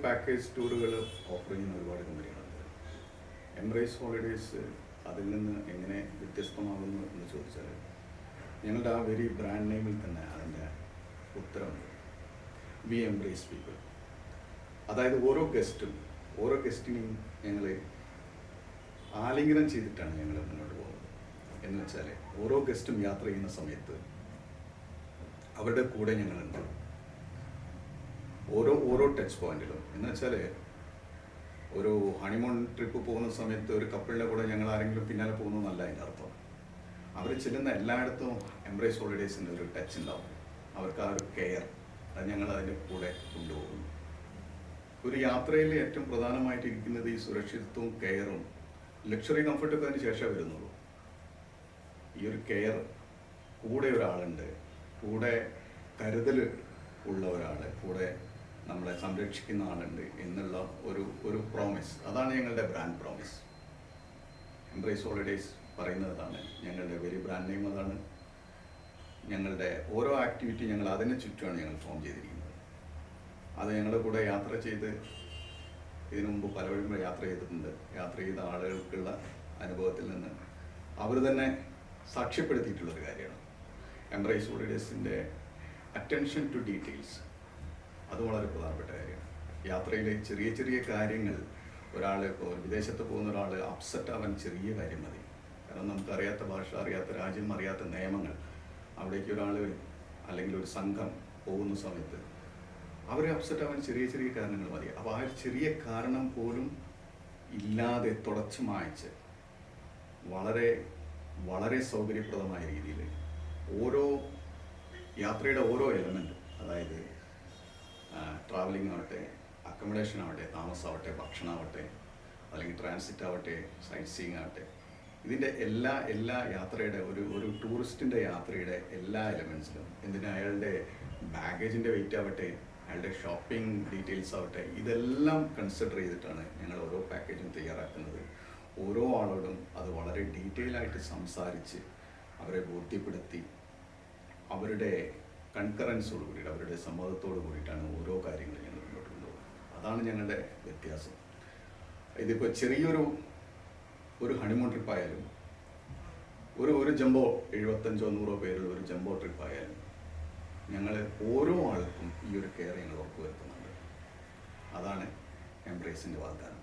Package ടൂറുകൾ offer ചെയ്യുന്ന ഒരുപാട് കമ്പനികളുണ്ട്. Embrace holidays അതിൽ നിന്ന് എങ്ങനെ വ്യത്യസ്തമാകുന്നു എന്ന് ചോദിച്ചാൽ, ഞങ്ങളുടെ ആ വെരി ബ്രാൻഡ് നെയിമിൽ തന്നെ അതിൻ്റെ ഉത്തരമുണ്ട്. We embrace people. അതായത് ഓരോ ഗസ്റ്റിനെയും ഞങ്ങൾ ആലിംഗനം ചെയ്തിട്ടാണ് ഞങ്ങൾ മുന്നോട്ട് പോകുന്നത്. എന്ന് വെച്ചാൽ ഓരോ ഗസ്റ്റും യാത്ര ചെയ്യുന്ന സമയത്ത് അവരുടെ കൂടെ ഞങ്ങളുണ്ട്. ഓരോ ടച്ച് പോയിന്റിലും. എന്ന് വെച്ചാൽ ഒരു ഹണിമൂൺ ട്രിപ്പ് പോകുന്ന സമയത്ത് ഒരു കപ്പിളിൻ്റെ കൂടെ ഞങ്ങൾ ആരെങ്കിലും പിന്നാലെ പോകുന്നതെന്നല്ല അതിൻ്റെ അർത്ഥം. അവർ ചെല്ലുന്ന എല്ലായിടത്തും എംബ്രേസ് ഹോളിഡേയ്സിൻ്റെ ഒരു ടച്ച് ഉണ്ടാവും. അവർക്ക് ആ ഒരു കെയർ അത് ഞങ്ങൾ അതിൻ്റെ കൂടെ കൊണ്ടുപോകുന്നു. ഒരു യാത്രയിൽ ഏറ്റവും പ്രധാനമായിട്ടിരിക്കുന്നത് ഈ സുരക്ഷിതത്വവും കെയറും. ലക്ഷറി കംഫർട്ടൊക്കെ അതിന് ശേഷമേ വരുന്നുള്ളൂ. ഈ ഒരു കെയർ, കൂടെ ഒരാളുണ്ട്, കൂടെ കരുതൽ ഉള്ള ഒരാൾ, കൂടെ നമ്മളെ സംരക്ഷിക്കുന്ന ആളുണ്ട് എന്നുള്ള ഒരു പ്രോമിസ്. അതാണ് ഞങ്ങളുടെ ബ്രാൻഡ് പ്രോമിസ്. എംബ്രേസ് ഹോളിഡേയ്സ് പറയുന്നതാണ്. ഞങ്ങളുടെ വെരി ബ്രാൻഡ് നെയിം അതാണ്. ഞങ്ങളുടെ ഓരോ ആക്ടിവിറ്റി ഞങ്ങൾ അതിനെ ചുറ്റുമാണ് ഞങ്ങൾ ഫോം ചെയ്തിരിക്കുന്നത്. അത് ഞങ്ങളുടെ കൂടെ യാത്ര ചെയ്ത് ഇതിനു മുമ്പ് പലവഴിയും യാത്ര ചെയ്തിട്ടുണ്ട്. യാത്ര ചെയ്ത ആളുകൾക്കുള്ള അനുഭവത്തിൽ നിന്ന് അവർ തന്നെ സാക്ഷ്യപ്പെടുത്തിയിട്ടുള്ളൊരു കാര്യമാണ് എംബ്രേസ് ഹോളിഡേയ്സിൻ്റെ അറ്റൻഷൻ ടു ഡീറ്റെയിൽസ്. അത് വളരെ പ്രധാനപ്പെട്ട കാര്യമാണ്. യാത്രയിലെ ചെറിയ ചെറിയ കാര്യങ്ങൾ, ഒരാൾ ഇപ്പോൾ വിദേശത്ത് പോകുന്ന ഒരാൾ അപ്സെറ്റ് ആവാൻ ചെറിയ കാര്യം മതി. കാരണം നമുക്കറിയാത്ത ഭാഷ, അറിയാത്ത രാജ്യം, അറിയാത്ത നിയമങ്ങൾ, അവിടേക്ക് ഒരാൾ അല്ലെങ്കിൽ ഒരു സംഘം പോകുന്ന സമയത്ത് അവർ അപ്സെറ്റ് ആവാൻ ചെറിയ ചെറിയ കാരണങ്ങൾ മതി. അപ്പോൾ ആ ചെറിയ കാരണം പോലും ഇല്ലാതെ തുടച്ചു മായ്ച്ച് വളരെ വളരെ സൗകര്യപ്രദമായ രീതിയിൽ യാത്രയുടെ ഓരോ എലമെൻറ്റും, അതായത് ട്രാവലിംഗ് ആവട്ടെ, അക്കോമഡേഷൻ ആവട്ടെ, താമസമാവട്ടെ, ഭക്ഷണമാവട്ടെ, അല്ലെങ്കിൽ ട്രാൻസിറ്റ് ആവട്ടെ, സൈറ്റ് സീയിങ് ആവട്ടെ, ഇതിൻ്റെ എല്ലാ യാത്രയുടെ ഒരു ടൂറിസ്റ്റിൻ്റെ യാത്രയുടെ എല്ലാ എലമെൻസിലും, എന്തിനാ അയാളുടെ ബാഗേജിൻ്റെ വെയിറ്റ് ആവട്ടെ, അയാളുടെ ഷോപ്പിംഗ് ഡീറ്റെയിൽസ് ആവട്ടെ, ഇതെല്ലാം കൺസിഡർ ചെയ്തിട്ടാണ് ഞങ്ങൾ ഓരോ പാക്കേജും തയ്യാറാക്കുന്നത്. ഓരോ ആളോടും അത് വളരെ ഡീറ്റെയിൽ ആയിട്ട് സംസാരിച്ച് അവരെ ബോധ്യപ്പെടുത്തി അവരുടെ കൺകറൻസോട് കൂടിയിട്ട്, അവരുടെ സമ്മതത്തോട് കൂടിയിട്ടാണ് ഓരോ കാര്യങ്ങളും ഞങ്ങൾ മുന്നോട്ട് കൊണ്ടുപോകുന്നത്. അതാണ് ഞങ്ങളുടെ വ്യത്യാസം. ഇതിപ്പോൾ ചെറിയൊരു ഹണിമൂൺ ട്രിപ്പായാലും, ഒരു ജംബോ 75-100 പേരുള്ള ഒരു ജംബോ ട്രിപ്പായാലും, ഞങ്ങൾ ഓരോ ആൾക്കും ഈ ഒരു കെയർ ഞങ്ങൾ ഉറപ്പുവരുത്തുന്നുണ്ട്. അതാണ് എംബ്രേസിൻ്റെ വാഗ്ദാനം.